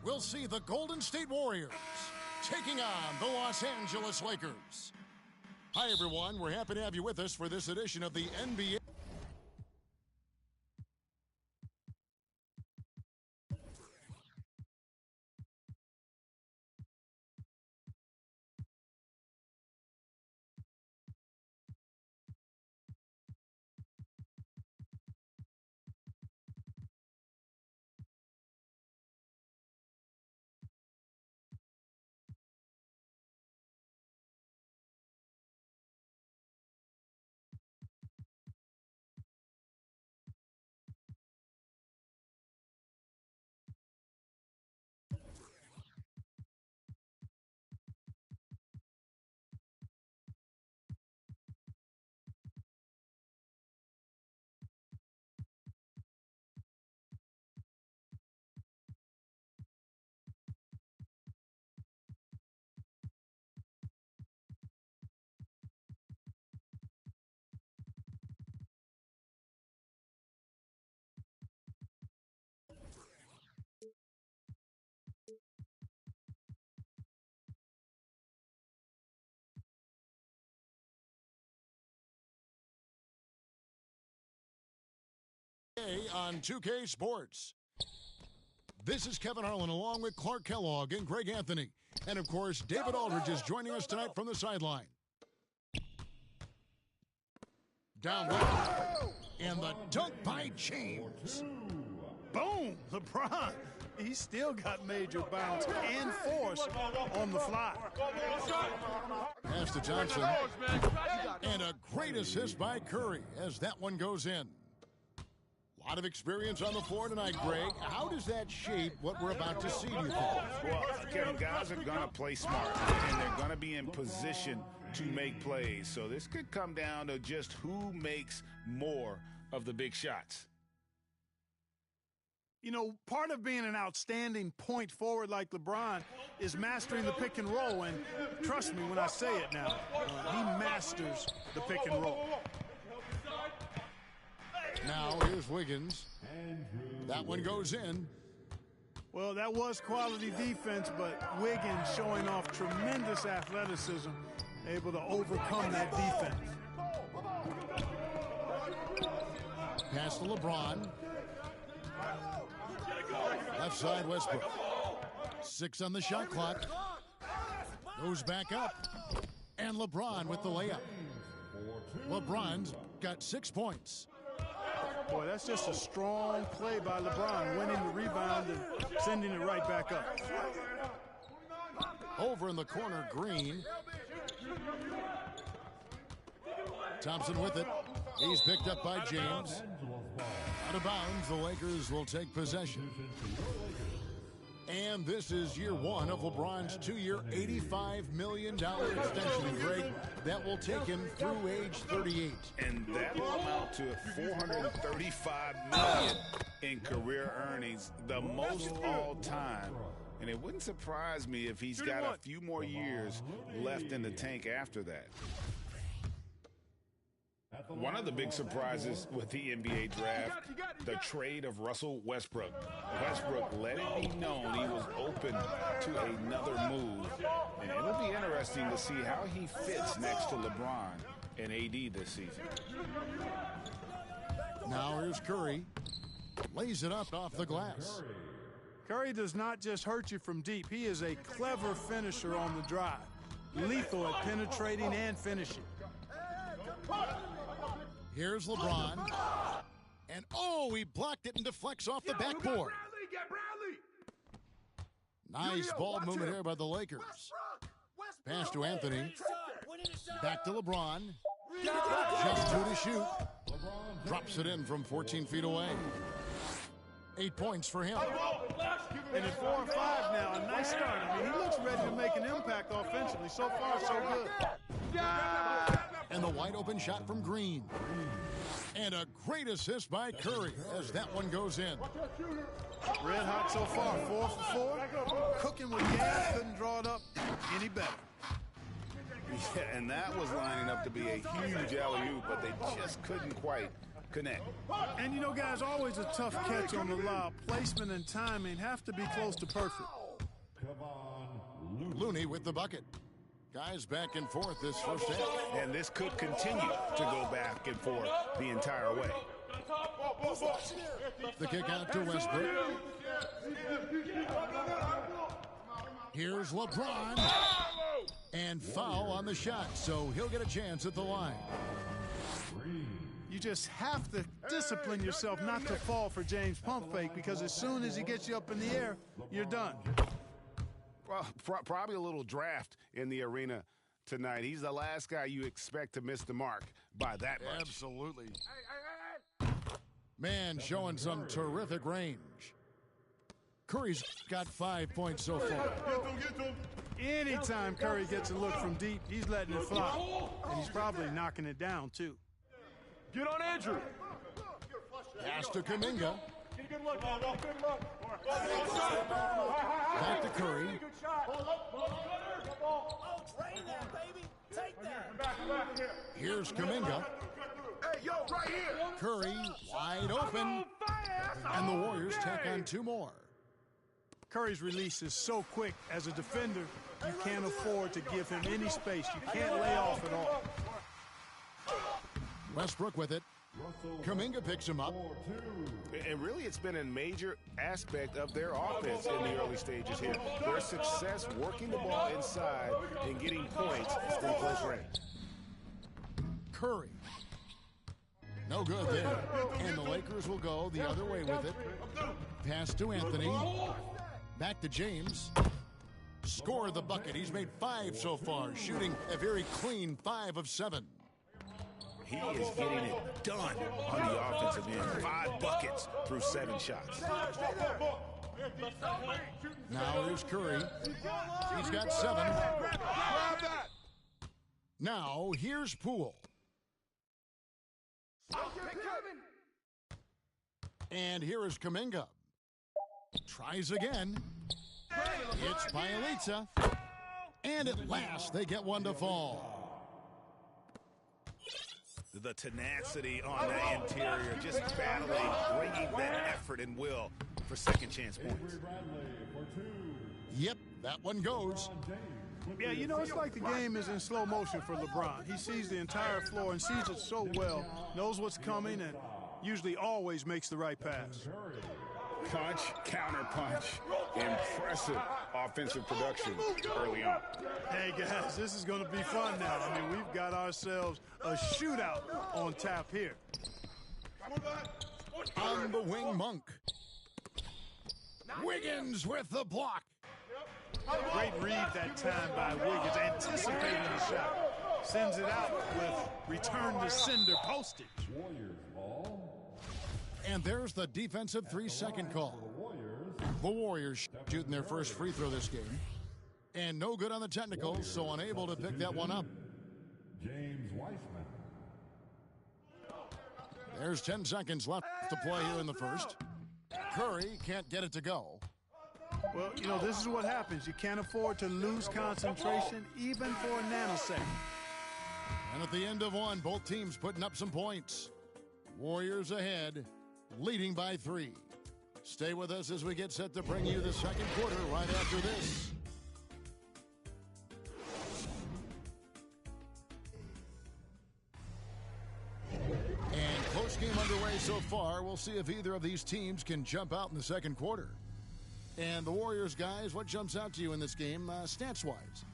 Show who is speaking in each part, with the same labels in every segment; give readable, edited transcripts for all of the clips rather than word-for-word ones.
Speaker 1: We'll see the Golden State Warriors taking on the Los Angeles Lakers. Hi, everyone. We're happy to have you with us for this edition of the NBA. On 2K Sports. This is Kevin Harlan along with Clark Kellogg and Greg Anthony. And of course, David Aldridge is joining us tonight from the sideline. Down low. And the dunk by James.
Speaker 2: Boom! LeBron. He's still got major bounce and force on the fly.
Speaker 1: Pass to Johnson. And a great assist by Curry as that one goes in. A lot of experience on the floor tonight, Greg. How does that shape what we're about to see, do you think?
Speaker 3: Well, Kevin, guys are going to play smart, and they're going to be in position to make plays. So this could come down to just who makes more of the big shots.
Speaker 2: You know, part of being an outstanding point forward like LeBron is mastering the pick and roll. And trust me when I say it now, he masters the pick and roll.
Speaker 1: Now here's Wiggins. That one goes in.
Speaker 2: Well, that was quality defense, but Wiggins showing off tremendous athleticism, able to overcome that defense.
Speaker 1: Pass to LeBron. Left side, Westbrook. 6 on the shot clock. Goes back up. And LeBron with the layup. LeBron's got 6 points.
Speaker 2: Boy, that's just a strong play by LeBron, winning the rebound and sending it right back up.
Speaker 1: Over in the corner, Green. Thompson with it. He's picked up by James. Out of bounds, the Lakers will take possession. And this is year one of LeBron's two-year, $85 million extension, Greg. That will take him through age 38.
Speaker 3: And that will amount to $435 million in career earnings, the most all time. And it wouldn't surprise me if he's got a few more years left in the tank after that. One of the big surprises with the NBA draft, the trade of Russell Westbrook. Westbrook let it be known he was open to another move. And it'll be interesting to see how he fits next to LeBron and AD this season.
Speaker 1: Now here's Curry. Lays it up off the glass.
Speaker 2: Curry does not just hurt you from deep. He is a clever finisher on the drive. Lethal at penetrating and finishing.
Speaker 1: Here's LeBron. And, oh, he blocked it and deflects off the backboard. Nice ball movement here by the Lakers. Pass to Anthony. Back to LeBron. Just two to shoot. Drops it in from 14 feet away. 8 points for him.
Speaker 2: And at 4 and 5 now, a nice start. I mean, he looks ready to make an impact offensively. So far, so good.
Speaker 1: And the wide open shot from Green. And a great assist by Curry as that one goes in.
Speaker 2: Red hot so far, 4 for 4. Cooking with gas, couldn't draw it up any better.
Speaker 3: Yeah, and that was lining up to be a huge alley-oop, but they just couldn't quite connect.
Speaker 2: And you know, guys, always a tough catch on the lob. Placement and timing have to be close to perfect.
Speaker 1: Looney with the bucket. Guys back and forth this first half.
Speaker 3: And this could continue to go back and forth the entire way.
Speaker 1: The kick out to Westbrook. Here's LeBron. And foul on the shot, so he'll get a chance at the line.
Speaker 2: You just have to discipline yourself not to fall for James' pump fake, because as soon as he gets you up in the air, you're done.
Speaker 3: Well, probably a little draft in the arena tonight. He's the last guy you expect to miss the mark by that much.
Speaker 1: Absolutely. Man showing some terrific range. Curry's got 5 points so far.
Speaker 2: Anytime Curry gets a look from deep, he's letting it fly. And he's probably knocking it down, too.
Speaker 4: Get on Andrew.
Speaker 1: Pass to Kuminga. Back to Curry. Here's Kuminga. Curry wide open. And the Warriors tack on 2 more.
Speaker 2: Curry's release is so quick. As a defender, you can't afford to give him any space. You can't lay off at all.
Speaker 1: Westbrook with it. Kuminga picks him up.
Speaker 3: And really, it's been a major aspect of their offense in the early stages here. Their success working the ball inside and getting points from close range.
Speaker 1: Curry. No good there. And the Lakers will go the other way with it. Pass to Anthony. Back to James. Score the bucket. He's made 5 so far, shooting a very clean 5 of 7.
Speaker 3: He is getting it done on the offensive end. 5 buckets through 7 shots.
Speaker 1: Now here's Curry. He's got 7. Now here's Poole. And here is Kuminga. Tries again. It's Guy-Alexandre. And at last, they get one to fall.
Speaker 3: The tenacity on the interior, just battling, bringing that effort and will for second chance points.
Speaker 1: Yep, that one goes.
Speaker 2: Yeah, you know, it's like the game is in slow motion for LeBron. He sees the entire floor and sees it so well, knows what's coming, and usually always makes the right pass.
Speaker 3: Punch, counter punch, impressive offensive production early on.
Speaker 2: Hey, guys, this is going to be fun now. I mean, we've got ourselves a shootout on tap here.
Speaker 1: On the wing, Monk. Wiggins with the block.
Speaker 2: Great read that time by Wiggins, anticipating the shot. Sends it out with return to sender postage.
Speaker 1: And there's the defensive 3-second call. The Warriors shooting their first free throw this game. And no good on the technicals, so unable to pick that one up. There's 10 seconds left to play here in the first. Curry can't get it to go.
Speaker 2: Well, you know, this is what happens. You can't afford to lose concentration even for a nanosecond.
Speaker 1: And at the end of one, both teams putting up some points. Warriors ahead, leading by 3. Stay with us as we get set to bring you the second quarter right after this. And close game underway so far. We'll see if either of these teams can jump out in the second quarter. And the Warriors, guys, what jumps out to you in this game, stats-wise?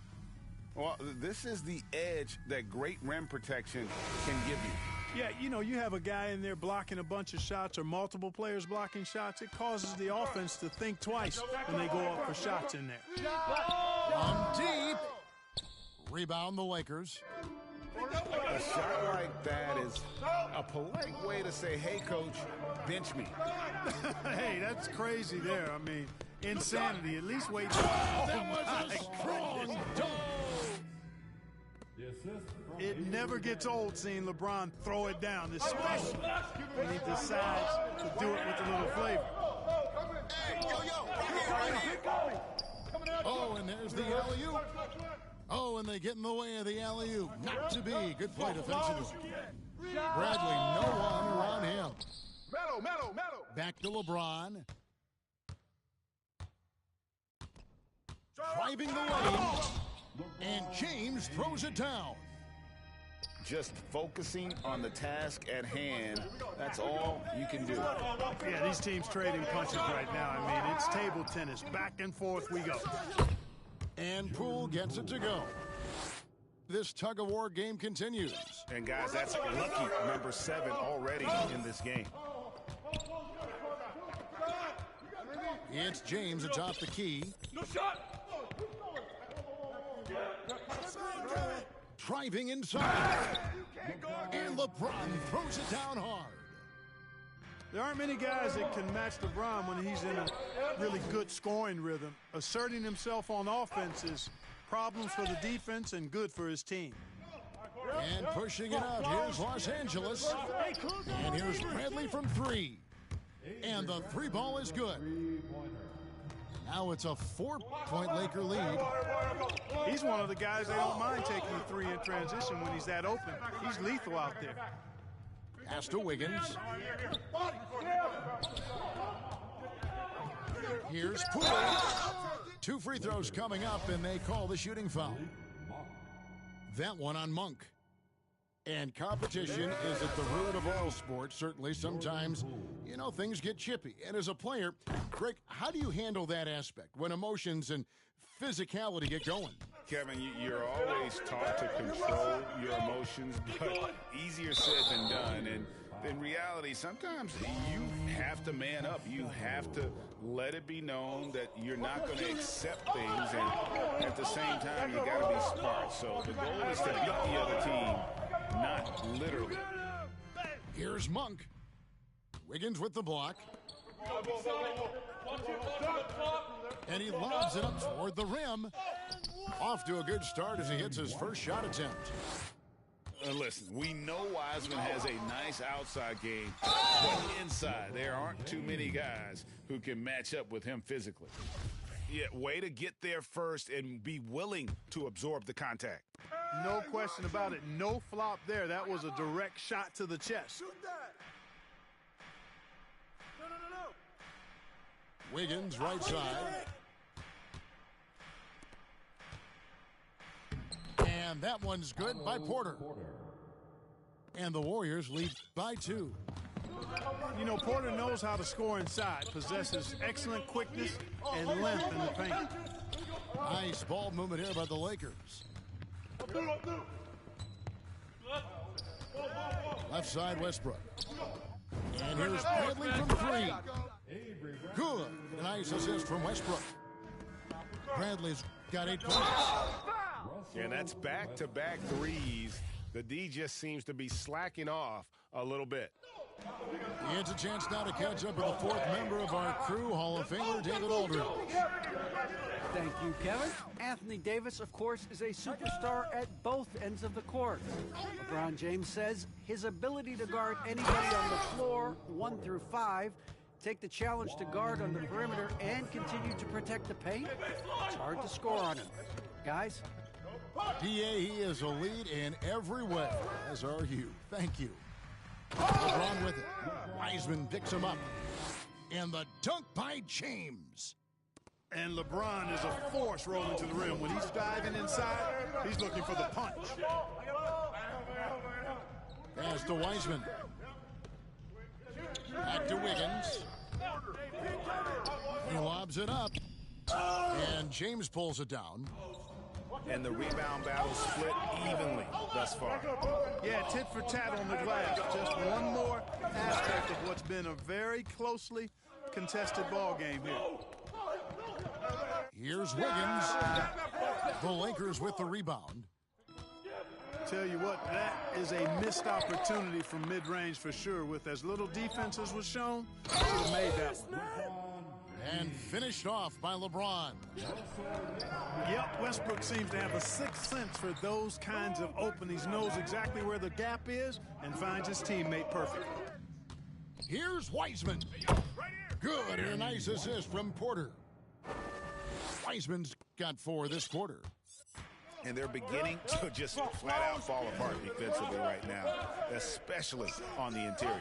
Speaker 3: Well, this is the edge that great rim protection can give you.
Speaker 2: Yeah, you know, you have a guy in there blocking a bunch of shots or multiple players blocking shots. It causes the offense to think twice when they go up for shots in there.
Speaker 1: From deep. Rebound the Lakers.
Speaker 3: A shot like that is a polite way to say, hey, coach, bench me.
Speaker 2: Hey, that's crazy there. I mean, insanity. At least wait.
Speaker 1: That was a strong dunk.
Speaker 2: It never gets old seeing LeBron throw it down, especially when he decides to do it with a little flavor.
Speaker 1: Oh, and there's the alley-oop. Oh, and they get in the way of the alley-oop. Not to be. Good play defensively. Bradley, no one around him. Back to LeBron. Driving the lane. And James throws it down.
Speaker 3: Just focusing on the task at hand, that's all you can do.
Speaker 2: Yeah, these teams trading punches right now. I mean, it's table tennis. Back and forth we go.
Speaker 1: And Poole gets it to go. This tug-of-war game continues.
Speaker 3: And, guys, that's lucky number 7 already in this game.
Speaker 1: It's James atop the key.
Speaker 4: No shot!
Speaker 1: Driving inside. And LeBron throws it down hard.
Speaker 2: There aren't many guys that can match LeBron when he's in a really good scoring rhythm. Asserting himself on offense is problems for the defense and good for his team.
Speaker 1: And pushing it out, here's Los Angeles. And here's Bradley from 3. And the 3 ball is good. Now it's a 4-point Laker lead.
Speaker 2: He's one of the guys they don't mind taking the 3 in transition when he's that open. He's lethal out there.
Speaker 1: Pass to Wiggins. Here's Poole. 2 free throws coming up, and they call the shooting foul. That one on Monk. And competition is at the root of all sports. Certainly, sometimes, you know, things get chippy. And as a player, Greg, how do you handle that aspect when emotions and physicality get going?
Speaker 3: Kevin, you're always taught to control your emotions, but easier said than done. And in reality, sometimes you have to man up. You have to let it be known that you're not going to accept things. And at the same time, you got to be smart. So the goal is to beat the other team, not literally.
Speaker 1: Here's Monk. Wiggins with the block. And he lobs it up toward the rim. Off to a good start as he hits his first shot attempt.
Speaker 3: Listen, we know Wiseman has a nice outside game, but inside there aren't too many guys who can match up with him physically. Yeah, way to get there first and be willing to absorb the contact.
Speaker 2: No question about it. No flop there. That was a direct shot to the chest.
Speaker 1: Wiggins right side. And that one's good by Porter. And the Warriors lead by 2.
Speaker 2: You know, Porter knows how to score inside, possesses excellent quickness and length in the paint.
Speaker 1: Nice ball movement here by the Lakers. Left side, Westbrook. And here's Bradley from three. Good. A nice assist from Westbrook. Bradley's got 8 points.
Speaker 4: And that's back-to-back threes. The D just seems to be slacking off a little bit.
Speaker 1: It's a chance now to catch up with the 4th member of our crew, Hall of Famer David Aldridge.
Speaker 5: Thank you, Kevin. Anthony Davis, of course, is a superstar at both ends of the court. LeBron James says his ability to guard anybody on the floor, 1 through 5, take the challenge to guard on the perimeter, and continue to protect the paint, it's hard to score on him. Guys?
Speaker 1: he is a lead in every way, as are you. Thank you. LeBron with it. Wiseman picks him up. And the dunk by James.
Speaker 2: And LeBron is a force rolling to the rim. When he's diving inside, he's looking for the punch.
Speaker 1: Pass to Wiseman. Back to Wiggins. He lobs it up. And James pulls it down.
Speaker 3: And the rebound battle split evenly thus far.
Speaker 2: Yeah, tit for tat on the glass. Just one more aspect of what's been a very closely contested ball game here.
Speaker 1: Here's Wiggins. The Lakers with the rebound.
Speaker 2: Tell you what, that is a missed opportunity from mid-range for sure. With as little defense as was shown, he would have made that one.
Speaker 1: And finished off by LeBron.
Speaker 2: Yep, Westbrook seems to have a sixth sense for those kinds of openings. Knows exactly where the gap is and finds his teammate perfect.
Speaker 1: Here's Wiseman. Good, and a nice assist from Porter. Wiseman's got 4 this quarter.
Speaker 3: And they're beginning to just flat out fall apart defensively right now, especially on the interior.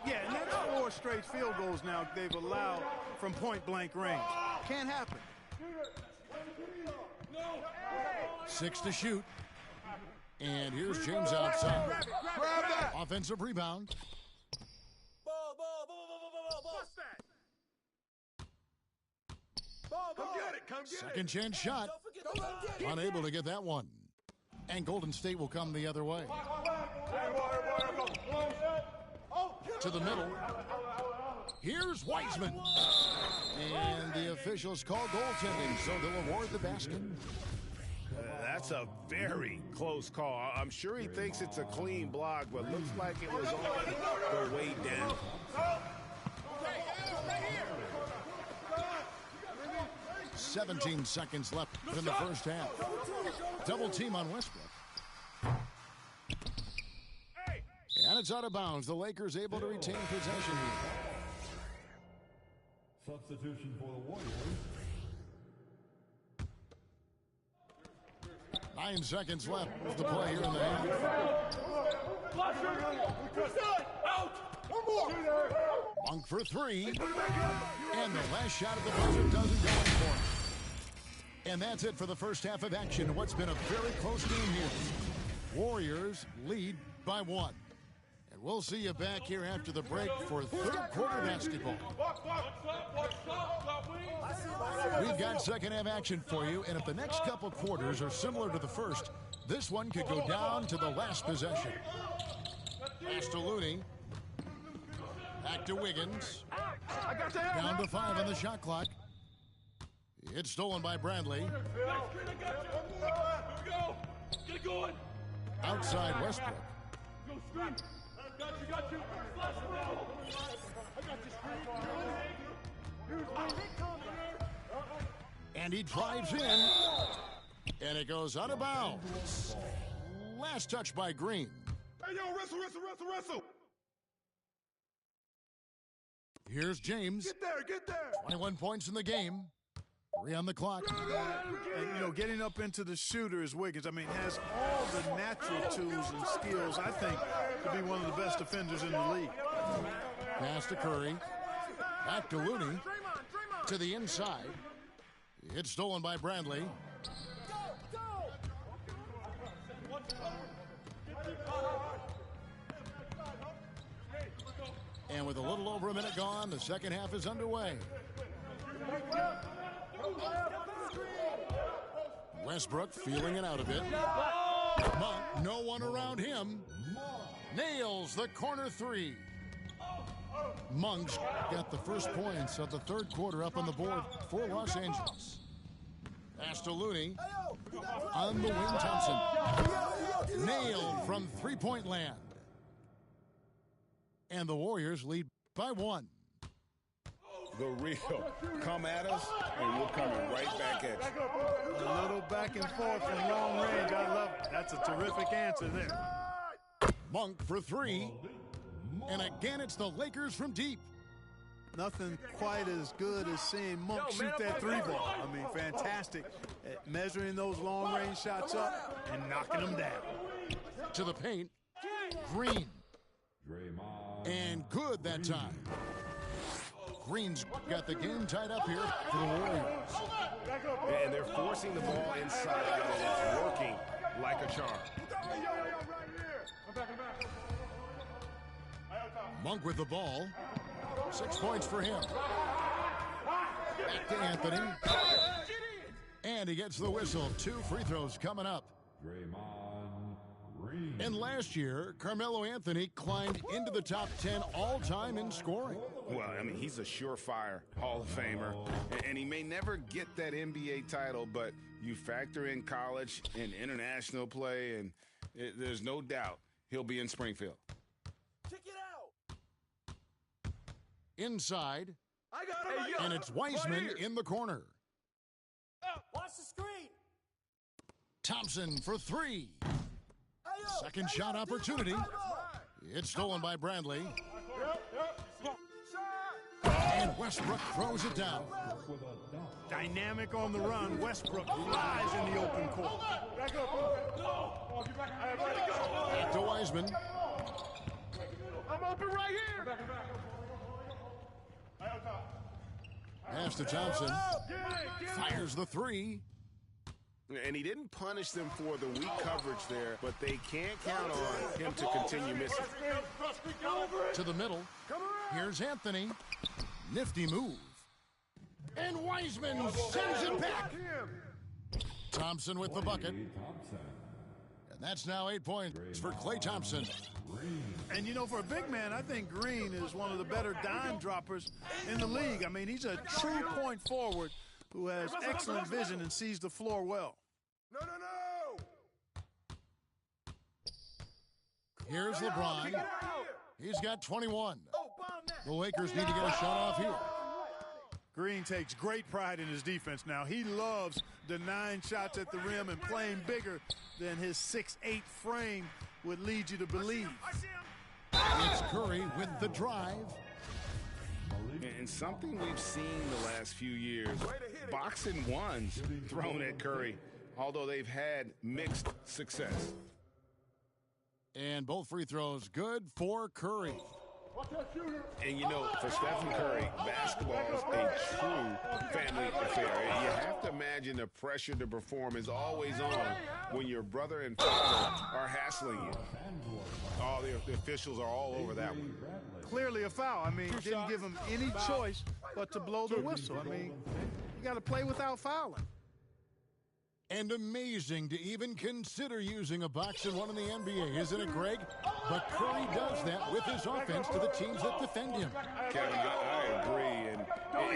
Speaker 2: Yeah, and that's 4 straight field goals now they've allowed from point-blank range. Can't happen.
Speaker 1: 6 to shoot. And here's James outside. Offensive rebound. Second chance shot. Unable to get that one. And Golden State will come the other way. To the middle. Here's Wiseman. And the officials call goaltending, so they'll award the basket.
Speaker 3: That's a very close call. I'm sure he thinks it's a clean block, but looks like it was on the way down.
Speaker 1: 17 seconds left in the first half. Double team on Westbrook. And it's out of bounds. The Lakers able to retain possession here.
Speaker 6: Substitution for the Warriors.
Speaker 1: 9 seconds left to play here in the half. Monk for 3. And the last shot of the buzzer doesn't go in for him. And that's it for the first half of action. What's been a very close game here. Warriors lead by 1. And we'll see you back here after the break for third quarter basketball. We've got second half action for you, and if the next couple quarters are similar to the first, this one could go down to the last possession. Pass to Looney. Back to Wiggins. Down to 5 on the shot clock. It's stolen by Bradley. Outside Westbrook. And he drives in. And it goes out of bounds. Last touch by Green.
Speaker 4: Hey, yo, wrestle.
Speaker 1: Here's James.
Speaker 4: Get there.
Speaker 1: 21 points in the game. 3 on the clock.
Speaker 2: And, getting up into the shooter is Wiggins. I mean, has all the natural tools and skills, I think, to be one of the best defenders in the league.
Speaker 1: Pass to Curry. Back to Looney. To the inside. It's stolen by Bradley. And with a little over a minute gone, the second half is underway. Westbrook feeling it out a bit. Monk, no one around him. Nails the corner 3. Monk's got the first points of the third quarter up on the board for Los Angeles. Pass to Looney. On the wing, Thompson. Nailed from three-point land. And the Warriors lead by one.
Speaker 3: The real come at us, and we're coming right back at you.
Speaker 2: A little back and forth from long range. I love it. That's a terrific answer there.
Speaker 1: Monk for three. And again, it's the Lakers from deep.
Speaker 2: Nothing quite as good as seeing Monk shoot that three ball. I mean, fantastic at measuring those long-range shots up and knocking them down.
Speaker 1: To the paint. Green. And good that time. Green's got the game tied up here for the Warriors.
Speaker 4: And they're forcing the ball inside, and it's working like a charm.
Speaker 1: Monk with the ball. 6 points for him. Back to Anthony. And he gets the whistle. 2 free throws coming up. And last year, Carmelo Anthony climbed into the top 10 all-time in scoring.
Speaker 3: Well, I mean, he's a surefire Hall of Famer, and he may never get that NBA title, but you factor in college and international play, and there's no doubt he'll be in Springfield.
Speaker 6: Check it out.
Speaker 1: Inside,
Speaker 6: I got him.
Speaker 1: and it's Wiseman in the corner.
Speaker 6: Watch the screen.
Speaker 1: Thompson for three. Second shot opportunity. It's stolen by Bradley. And Westbrook throws it down.
Speaker 2: Dynamic on the run. Westbrook flies in the open court.
Speaker 1: Back to Wiseman.
Speaker 4: I'm open right here.
Speaker 1: Pass to Thompson. Fires the three.
Speaker 4: And he didn't punish them for the weak coverage there, but they can't count on him to continue missing.
Speaker 1: To the middle. Here's Anthony. Nifty move. And Wiseman sends it back. Thompson with the bucket. And that's now 8 points for Klay Thompson.
Speaker 2: And, you know, for a big man, I think Green is one of the better dime droppers in the league. I mean, he's a true point forward who has excellent vision and sees the floor well.
Speaker 4: No.
Speaker 1: Here's LeBron. He's got 21. The Lakers need to get a shot off here.
Speaker 2: Green takes great pride in his defense now. He loves denying shots at the rim and playing bigger than his 6'8" frame would lead you to believe.
Speaker 1: It's Curry with the drive.
Speaker 3: And something we've seen the last few years, boxing ones thrown at Curry, although they've had mixed success.
Speaker 1: And both free throws good for Curry.
Speaker 3: And, you know, for Stephen Curry, basketball is a true family affair. You have to imagine the pressure to perform is always on when your brother and father are hassling you.
Speaker 4: Oh, the officials are all over that one.
Speaker 2: Clearly a foul. I mean, didn't give him any choice but to blow the whistle. I mean, you got to play without fouling.
Speaker 1: And amazing to even consider using a boxing one in the NBA, isn't it, Greg? But Curry does that with his offense to the teams that defend him.
Speaker 3: Kevin, I agree. And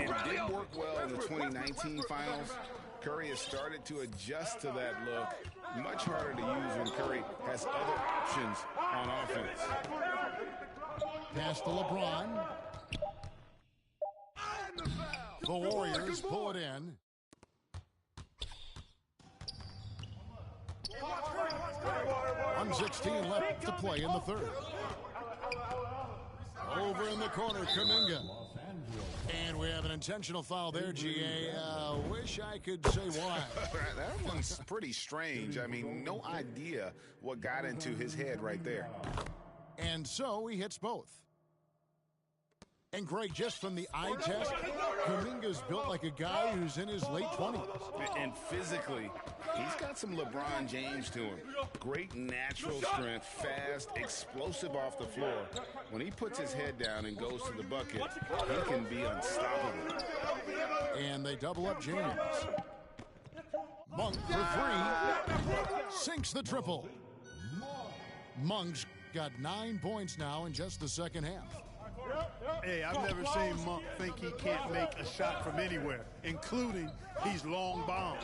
Speaker 3: it did work well in the 2019 finals. Curry has started to adjust to that look. Much harder to use when Curry has other options on offense.
Speaker 1: Pass to LeBron. The Warriors pull it in. .116 left to play in the third. Over in the corner, Kuminga. And we have an intentional foul there, GA. Wish I could say why.
Speaker 3: That one's pretty strange. I mean, no idea what got into his head right there.
Speaker 1: And so he hits both. And Greg, just from the eye test, Kuminga's built like a guy who's in his late 20s.
Speaker 3: And physically, he's got some LeBron James to him. Great natural strength, fast, explosive off the floor. When he puts his head down and goes to the bucket, he can be unstoppable.
Speaker 1: And they double up James. Monk for three. Sinks the triple. Monk's got 9 points now in just the second half.
Speaker 2: Hey, I've never seen Monk think he can't make a shot from anywhere, including these long bombs.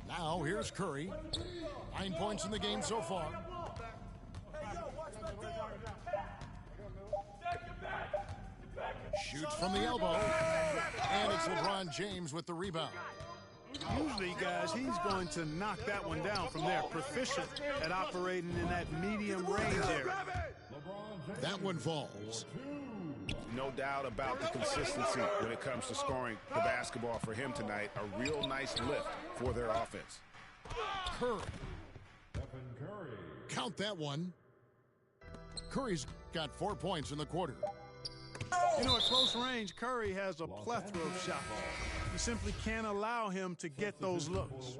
Speaker 1: Now here's Curry. 9 points in the game so far. Shoots from the elbow. And it's LeBron James with the rebound.
Speaker 2: Usually, guys, he's going to knock that one down from there. Proficient at operating in that medium range area.
Speaker 1: That one falls.
Speaker 3: No doubt about the consistency when it comes to scoring the basketball for him tonight. A real nice lift for their offense.
Speaker 1: Curry. Count that one. Curry's got 4 points in the quarter.
Speaker 2: You know, at close range, Curry has a plethora of shots. You simply can't allow him to get those looks.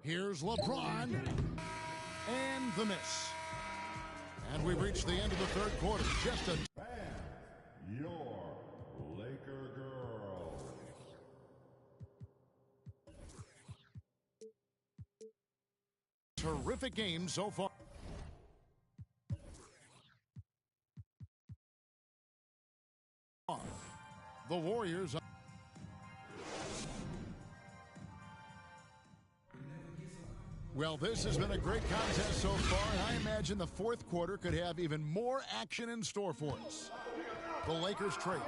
Speaker 1: Here's LeBron. And the miss. And we've reached the end of the third quarter. Just a...
Speaker 7: Your Laker girl.
Speaker 1: Terrific game so far. The Warriors. Well, this has been a great contest so far, and I imagine the fourth quarter could have even more action in store for us. The Lakers trade.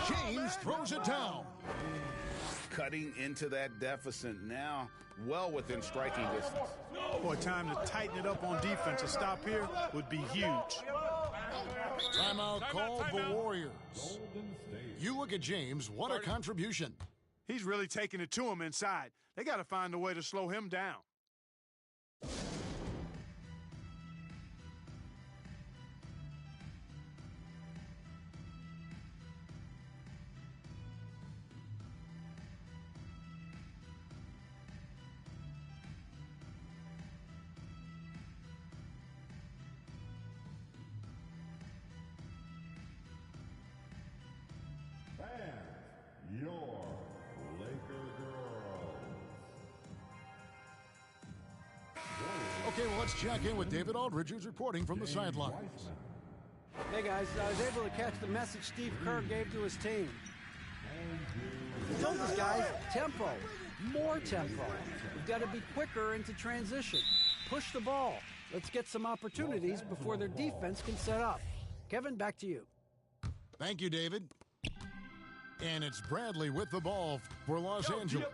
Speaker 1: James throws it down.
Speaker 3: Cutting into that deficit now, well within striking distance.
Speaker 2: Boy, time to tighten it up on defense. A stop here would be huge.
Speaker 1: Timeout called the Warriors. You look at James, what a contribution.
Speaker 2: He's really taking it to him inside. They got to find a way to slow him down.
Speaker 7: Your Laker girls.
Speaker 1: Okay, well, let's check in with David Aldridge, who's reporting from the sidelines.
Speaker 5: Hey, guys, I was able to catch the message Steve Kerr gave to his team. He told us, guys, tempo, more tempo. We've got to be quicker into transition. Push the ball. Let's get some opportunities before their defense can set up. Kevin, back to you.
Speaker 1: Thank you, David. And it's Bradley with the ball for Los Angeles.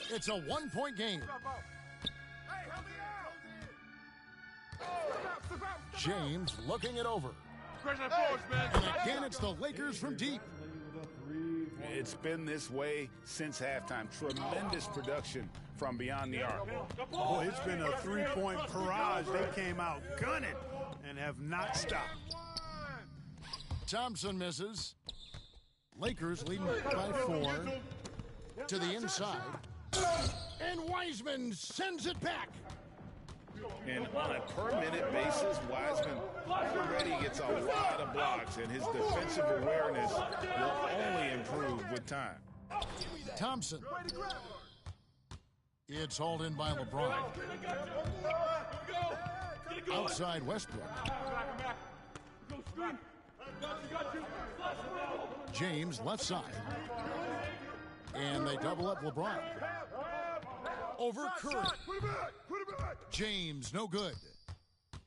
Speaker 1: It's a one-point game. James looking it over. And again, it's the Lakers from deep.
Speaker 3: It's been this way since halftime. Tremendous production from beyond the arc.
Speaker 2: Boy, it's been a three-point barrage. They came out gunning and have not stopped.
Speaker 1: Thompson misses. Lakers leading by 4 to the inside. And Wiseman sends it back.
Speaker 3: And on a per-minute basis, Wiseman already gets a lot of blocks, and his defensive awareness will only improve with time.
Speaker 1: Thompson. It's hauled in by LeBron. Outside Westbrook. James left side. And they double up LeBron. Over Curry. James, no good.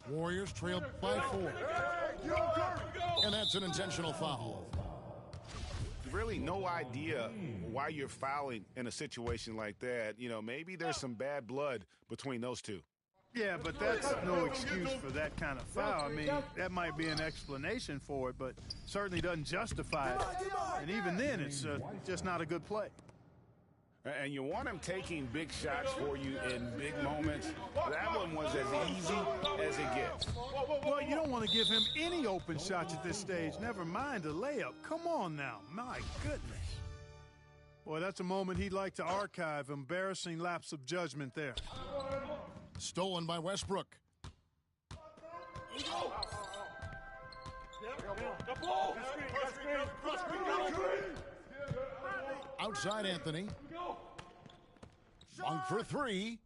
Speaker 1: Warriors trailed by 4. And that's an intentional foul.
Speaker 3: Really no idea why you're fouling in a situation like that. You know, maybe there's some bad blood between those two.
Speaker 2: Yeah, but that's no excuse for that kind of foul. I mean, that might be an explanation for it, but certainly doesn't justify it. And even then, it's just not a good play.
Speaker 3: And you want him taking big shots for you in big moments. That one was as easy as it gets.
Speaker 2: Well, you don't want to give him any open shots at this stage. Never mind a layup. Come on now. My goodness. Boy, that's a moment he'd like to archive. Embarrassing lapse of judgment there.
Speaker 1: Stolen by Westbrook. Outside Anthony. Monk for three.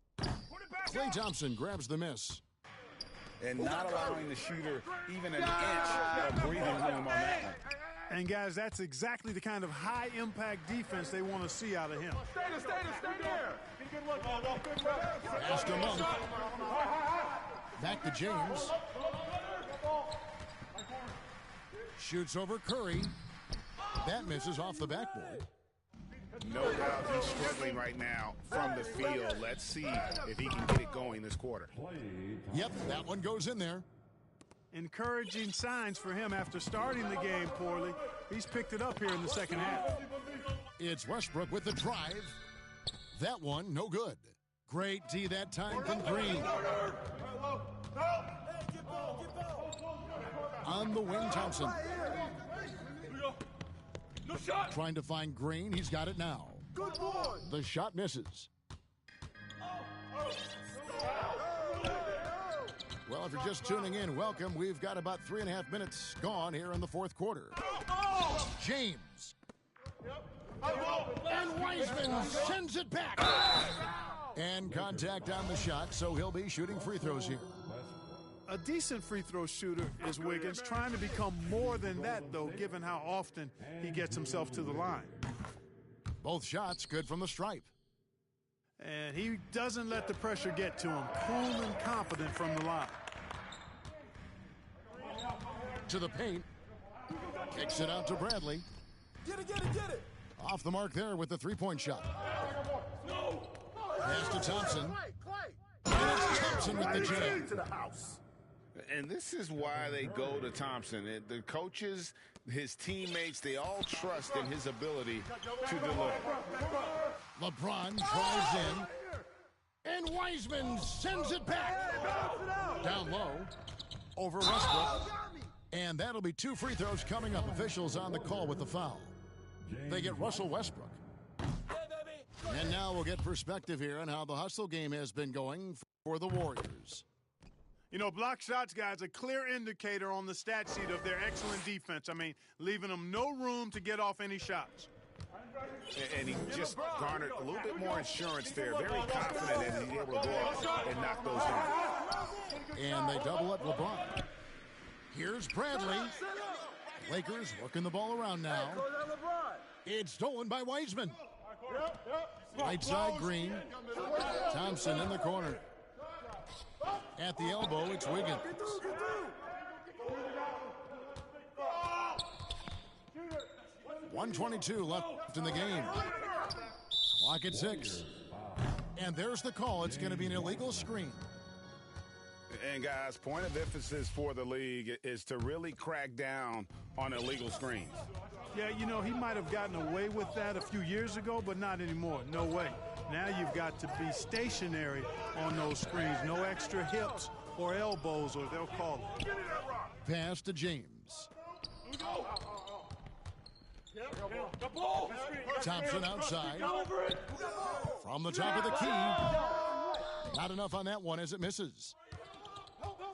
Speaker 1: Klay Thompson grabs the miss.
Speaker 3: And not allowing the shooter even an inch of breathing room on that one.
Speaker 2: And, guys, that's exactly the kind of high-impact defense they want to see out of him.
Speaker 4: Stay there.
Speaker 1: Pass to Monk. Back to James. Shoots over Curry. That misses off the backboard.
Speaker 3: No doubt he's struggling right now from the field. Let's see if he can get it going this quarter.
Speaker 1: Yep, that one goes in there.
Speaker 2: Encouraging signs for him after starting the game poorly. He's picked it up here in the second half.
Speaker 1: It's Westbrook with the drive. That one, no good. Great D that time from Green. On the wing, Thompson. Trying to find Green. He's got it now. The shot misses. Well, if you're just tuning in, welcome. We've got about 3.5 minutes gone here in the fourth quarter. James. And Wiseman sends it back. And contact on the shot, so he'll be shooting free throws here.
Speaker 2: A decent free throw shooter is Wiggins, trying to become more than that, though, given how often he gets himself to the line.
Speaker 1: Both shots good from the stripe.
Speaker 2: And he doesn't let the pressure get to him. Cool and confident from the line.
Speaker 1: To the paint. Kicks it out to Bradley.
Speaker 6: Get it.
Speaker 1: Off the mark there with the three-point shot. Pass to Thompson. And it's Thompson with the jam.
Speaker 3: And this is why they go to Thompson. The coaches, his teammates, they all trust in his ability to deliver.
Speaker 1: LeBron drives in. And Wiseman sends it back. Down low. Over Westbrook. And that'll be 2 free throws coming up. Officials on the call with the foul. They get Russell Westbrook. And now we'll get perspective here on how the hustle game has been going for the Warriors.
Speaker 2: You know, block shots, guys, a clear indicator on the stat sheet of their excellent defense. I mean, leaving them no room to get off any shots.
Speaker 3: And he just garnered a little bit more insurance there. Very confident that he's able to go up and knock those down.
Speaker 1: And they double up LeBron. Here's Bradley. Lakers working the ball around now. It's stolen by Wiseman. Right side, Green. Thompson in the corner. At the elbow, it's Wiggins. .122 left in the game. Clock at 6. And there's the call. It's going to be an illegal screen.
Speaker 3: And, guys, point of emphasis for the league is to really crack down on illegal screens.
Speaker 2: Yeah, you know, he might have gotten away with that a few years ago, but not anymore. No way. Now you've got to be stationary on those screens. No extra hips or elbows, or they'll call it.
Speaker 1: Pass to James. Thompson outside. From the top of the key. Not enough on that one as it misses.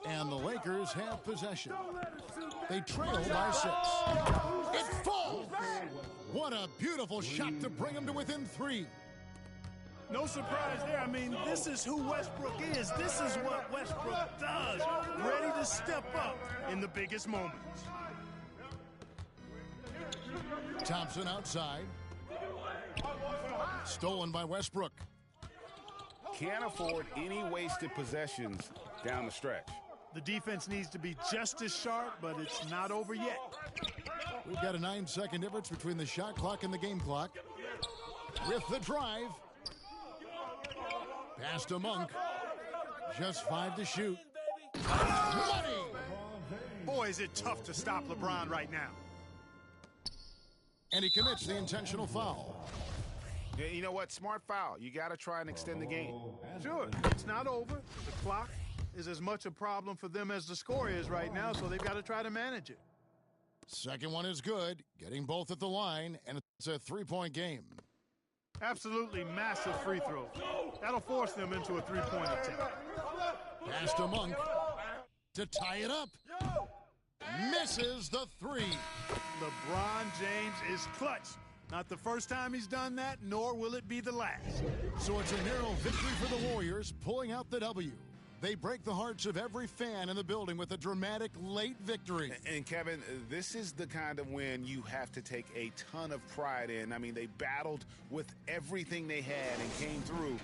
Speaker 1: And the Lakers have possession. They trail by 6. It falls! What a beautiful shot to bring them to within 3.
Speaker 2: No surprise there. I mean, this is who Westbrook is. This is what Westbrook does. Ready to step up in the biggest moments.
Speaker 1: Thompson outside. Stolen by Westbrook.
Speaker 3: Can't afford any wasted possessions down the stretch.
Speaker 2: The defense needs to be just as sharp, but it's not over yet.
Speaker 1: We've got a 9-second difference between the shot clock and the game clock. With the drive. Pass to Monk. Just 5 to shoot. Money!
Speaker 2: Boy, is it tough to stop LeBron right now.
Speaker 1: And he commits the intentional foul.
Speaker 3: Yeah, you know what? Smart foul. You got to try and extend the game.
Speaker 2: Sure, it's not over. The clock is as much a problem for them as the score is right now, so they've got to try to manage it.
Speaker 1: Second one is good. Getting both at the line, and it's a 3-point game.
Speaker 2: Absolutely massive free throws. That'll force them into a 3-point attempt.
Speaker 1: Pass to Monk to tie it up. misses the three.
Speaker 2: LeBron James is clutch. Not the first time he's done that, nor will it be the last.
Speaker 1: So it's a narrow victory for the Warriors, pulling out the W. They break the hearts of every fan in the building with a dramatic late victory.
Speaker 3: And Kevin, this is the kind of win you have to take a ton of pride in. I mean, they battled with everything they had and came through.